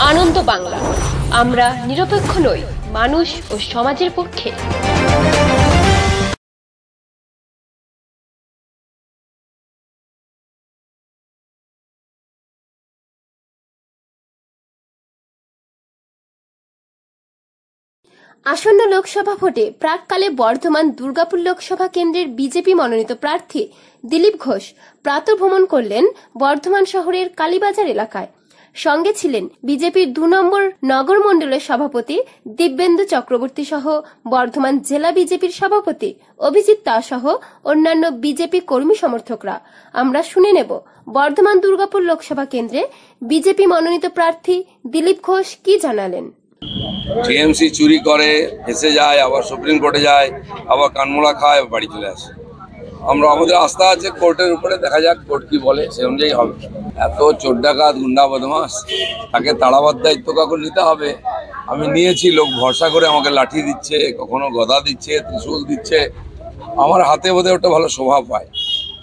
আনন্দ বাংলা, আমরা নিরপেক্ষ নই, মানুষ ও সমাজের পক্ষে। আসন্ন লোকসভা ভোটে প্রাককালে বর্ধমান দুর্গাপুর লোকসভা কেন্দ্রের বিজেপি মনোনীত প্রার্থী দিলীপ ঘোষ প্রাতঃভ্রমণ করলেন বর্ধমান শহরের কালীবাজার এলাকায়। সঙ্গে ছিলেন বিজেপির ২ নম্বর নগর মণ্ডলের সভাপতি দিব্যেন্দু চক্রবর্তী সহ বর্ধমান জেলা বিজেপির সভাপতি অভিজিৎ দাস সহ অন্যান্য বিজেপি কর্মী সমর্থকরা। আমরা শুনে নেব বর্ধমান দুর্গাপুর লোকসভা কেন্দ্রে বিজেপি মনোনীত প্রার্থী দিলীপ ঘোষ কি জানালেন। টিএমসি চুরি করে ফেসে যায়, আবার সুপ্রিম কোর্টে যায়, আবার কানমোলা খায়, বাড়ি চলে আসে। আমাদের আস্থা আছে কোর্টের উপরে, দেখা যাক কোর্ট কি বলে, সে অনুযায়ী হবে। এত চোর ডাকাত গুন্ডা বদমাস, তাকে তাড়াবার দায়িত্ব কাকুর নিতে হবে। আমি নিয়েছি, লোক ভরসা করে আমাকে লাঠি দিচ্ছে, কখনো গদা দিচ্ছে, ত্রিশূল দিচ্ছে। আমার হাতে বোধে ওটা ভালো শোভা পায়,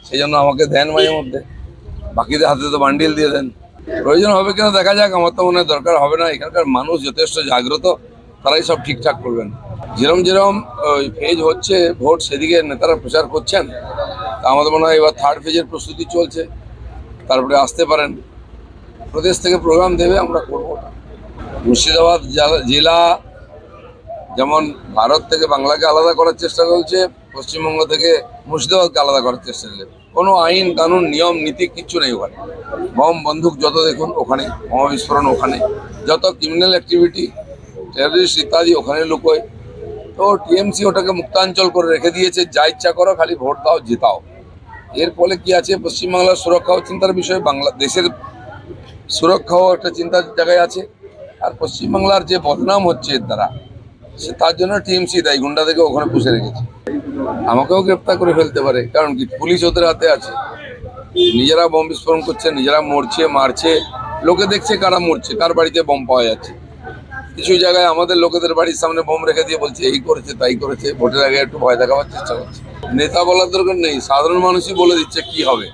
সেই জন্য আমাকে দেন মাঝে মধ্যে। বাকিদের হাতে তো বান্ডিল দিয়ে দেন। প্রয়োজন হবে কিনা দেখা যাক, আমার তো মনে হয় দরকার হবে না। এখানকার মানুষ যথেষ্ট জাগ্রত, তারাই সব ঠিকঠাক করবেন। যেরম ওই ফেজ হচ্ছে ভোট, সেদিকে নেতারা প্রচার করছেন। আমাদের মনে হয় এবার 3rd ফেজের প্রস্তুতি চলছে, তারপরে আসতে পারেন। প্রদেশ থেকে প্রোগ্রাম দেবে, আমরা করবো। মুর্শিদাবাদ জেলা যেমন ভারত থেকে বাংলাকে আলাদা করার চেষ্টা করছে, পশ্চিমবঙ্গ থেকে মুর্শিদাবাদকে আলাদা করার চেষ্টা করছে। কোনো আইন কানুন নিয়ম নীতি কিচ্ছু নেই ওখানে। বম বন্দুক যত দেখুন ওখানে, বোমা বিস্ফোরণ ওখানে, যত ক্রিমিনাল অ্যাক্টিভিটি টেররিস্ট ইত্যাদি ওখানে লুকোয়। তো টিএমসি ওটাকে মুক্তাঞ্চল করে রেখে দিয়েছে, যা ইচ্ছা করো, খালি ভোট দাও, জেতাও। এর ফলে কি আছে, পশ্চিমবাংলার সুরক্ষাও চিন্তার বিষয়, বাংলাদেশের সুরক্ষাও একটা চিন্তার জায়গায় আছে। আর পশ্চিমবাংলার যে বদনাম হচ্ছে এর দ্বারা, সে তার জন্য টিএমসি দায়ী। গুন্ডাদেরকে ওখানে পুষে রেখেছে। আমাকেও গ্রেপ্তার করে ফেলতে পারে, কারণ কি পুলিশ ওদের হাতে আছে। নিজেরা বোম বিস্ফোরণ করছে, নিজেরা মরছে, মারছে, লোকে দেখছে কারা মরছে, কার বাড়িতে বোম পাওয়া যাচ্ছে। কিছু জায়গায় আমাদের লোকেদের বাড়ির সামনে বোম রেখে দিয়ে বলছে এই করেছে তাই করেছে। ভোটের আগে একটু ভয় দেখাবার চেষ্টা করছে। নেতা বলার দরকার নেই, সাধারণ মানুষই বলে দিচ্ছে কি হবে।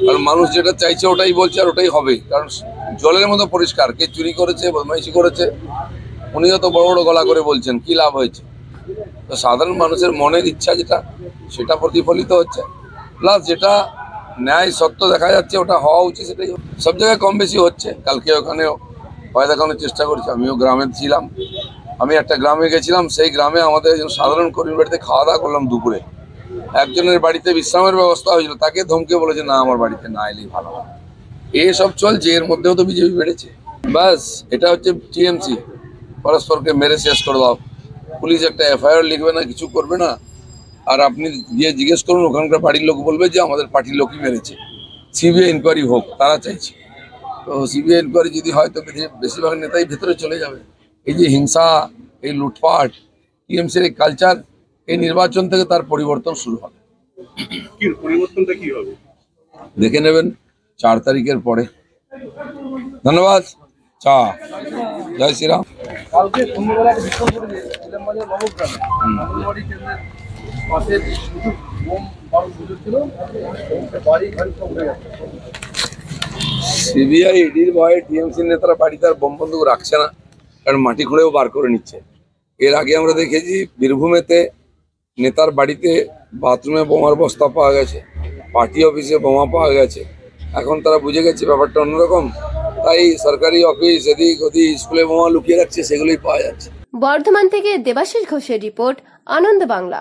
কারণ মানুষ যেটা চাইছে ওটাই বলছে, আর ওটাই হবে। কারণ জলের মতো পরিষ্কার, কে চুরি করেছে, বদমাইশি করেছে, উনিও তো বড় বড় গলা করে বলছেন, কি লাভ হয়েছে। তো সাধারণ মানুষের মনের ইচ্ছা যেটা, সেটা প্রতিফলিত হচ্ছে। প্লাস যেটা ন্যায় সত্য দেখা যাচ্ছে, ওটা হওয়া উচিত, সেটাই সব জায়গায় কম বেশি হচ্ছে। কালকে ওখানেও ভয় দেখানোর চেষ্টা করছে। আমিও গ্রামে ছিলাম, আমি একটা গ্রামে গেছিলাম, সেই গ্রামে আমাদের একজন সাধারণ কর্মীর বাড়িতে খাওয়া দাওয়া করলাম দুপুরে। একজনের বাড়িতে বিশ্রামের ব্যবস্থা হয়েছিল, তাকে ধমকে বলেছে না আমার বাড়িতে না এলেই ভালো হয়। এসব চলছে, এর মধ্যেও তো বিজেপি বেড়েছে। ব্যাস, এটা হচ্ছে টিএমসি, পরস্পরকে মেরে শেষ করে দাও। পুলিশ একটা এফআইআর লিখবে না, কিছু করবে না। আর আপনি গিয়ে জিজ্ঞেস করুন, ওখানকার বাড়ির লোক বলবে যে আমাদের পার্টির লোকই মেরেছে। সিবিআই ইনকোয়ারি হোক, তারা চাইছে। তো সিবিআই ইনকোয়ারি যদি হয় তো বেশিরভাগ নেতাই ভেতরে চলে যাবে। এই যে হিংসা, এই লুটপাট, টিএমসির এই কালচার, এই নির্বাচন থেকে তার পরিবর্তন শুরু হবে। পরিবর্তনটা কি হবে দেখে নেবেন 4 তারিখের পরে। ধন্যবাদ। জয় শ্রীরাম। কালকে সন্ধ্যাবেলা একটা বিক্ষোভ করেছে ইলামবাজার নবগ্রামে, অঙ্গনওয়াড়ি কেন্দ্রের পাশে কিছু বোম বারুদ বুঝেছিল, বাড়ি ঘর সব উড়ে গেছে। সিবিআই ইডির ভয়ে টিএমসি নেতারা বাড়িতে আর বোম বন্দুক রাখছে না, কারণ মাটি খুঁড়েও বার করে নিচ্ছে। এর আগে আমরা দেখেছি বীরভূমেতে নেতার বাড়িতে বাথরুমে বোমার বস্তা পাওয়া গেছে, পার্টি অফিসে বোমা পাওয়া গেছে। এখন তারা বুঝে গেছে ব্যাপারটা অন্যরকম, তাই সরকারি অফিস, এদিক ওদিক, স্কুলে বোমা লুকিয়ে রাখছে, সেগুলোই পাওয়া যাচ্ছে। বর্ধমান থেকে দেবাশিস ঘোষের রিপোর্ট, আনন্দ বাংলা।